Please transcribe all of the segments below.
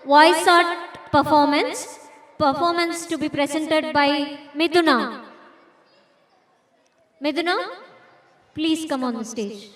voice art performance to be presented by Mithuna. Mithuna, please come on the stage.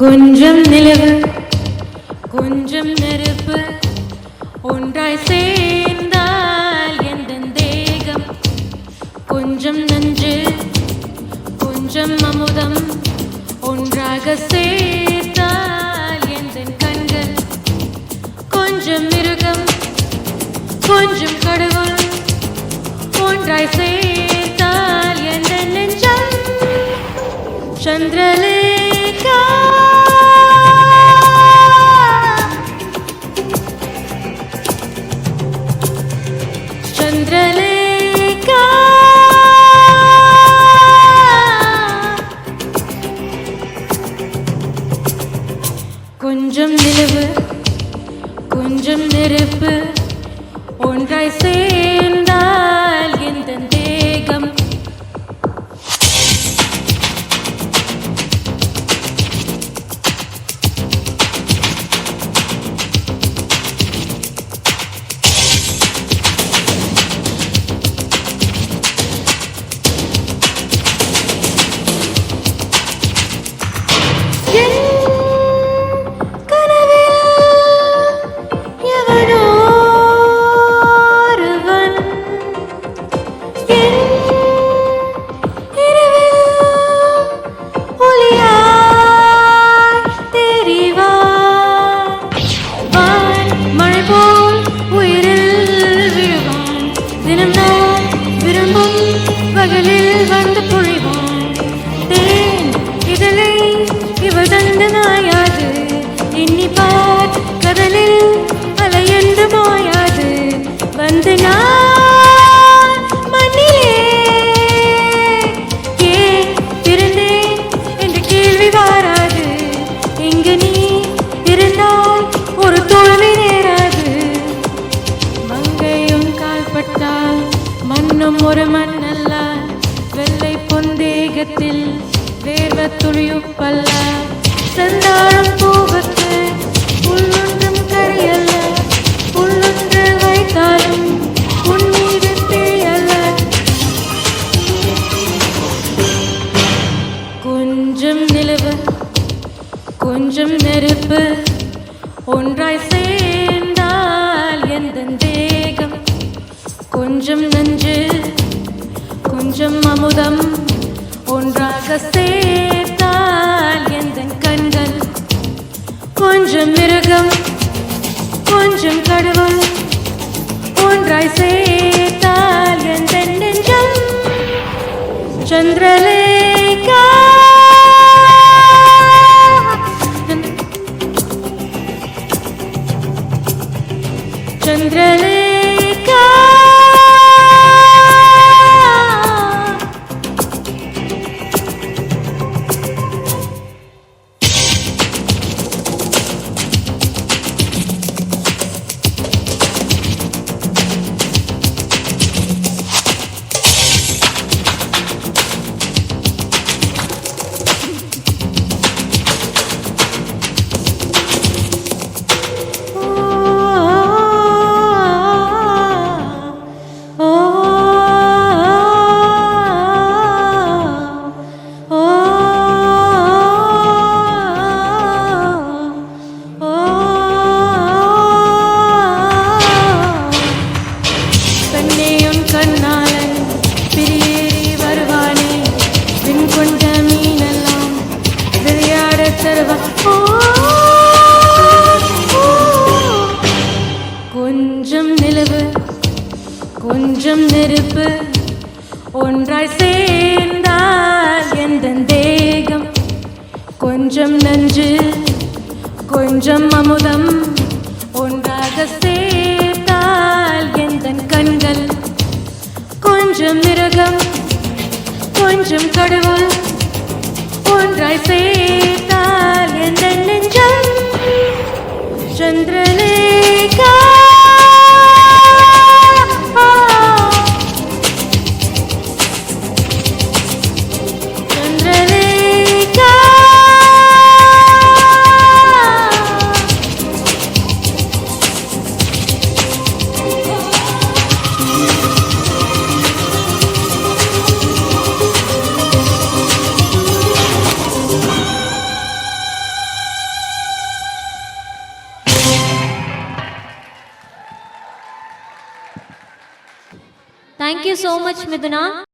கொஞ்சம் நிலவு கொஞ்சம் நெருப்பு ஒன்றாய் சேர்ந்தால் எந்தன் தேகம் கொஞ்சம் நஞ்சு கொஞ்சம் அமுதம் ஒன்றாக சேர்த்தால் எந்தன் கண்கள் கொஞ்சம் மிருகம் கொஞ்சம் கடவுள் ஒன்றாய் சேர்த்தால் எந்தன் நெஞ்சம் சந்திரலேகா சந்திரலேகா கொஞ்சம் நிலவு கொஞ்சம் நெருப்பு ஒன்றாய் சேர்ந்தால் எந்த தேகம் ஒரு மண்ணல்ல வெள்ளை பொந்தேகத்தில் வேர்வ துளியுப்பல்ல செந்தாழம் பூவுக்கு உள்ளொன்றும் கரையல்ல உள்ளொன்று வைத்தாலும் உன்மீது தேயல்ல கொஞ்சம் நிலவு கொஞ்சம் நெருப்பு ஒன்றாய் சேர்ந்தால் எந்த தேகம் கொஞ்சம் நஞ்சு கொஞ்சம் அமுதம் ஒன்றாக சேர்த்தால் எந்த கண்கள் கொஞ்சம் மிருகம் கொஞ்சம் கடவுள் ஒன்றாய் சேர்த்தால் எந்த நெஞ்சம் சந்திரலேகா சந்திரலேகா ஒன்றாய் சேர்ந்தால் எந்த தேகம் கொஞ்சம் நஞ்சு கொஞ்சம் அமுதம் ஒன்றாக சேர்த்தால் எந்த கண்கள் கொஞ்சம் மிருகம் கொஞ்சம் கடவுள் ஒன்றாய் சேர்த்தால் எந்த நெஞ்சம் Chandralekha Chandralekha Thank you so much, Miduna.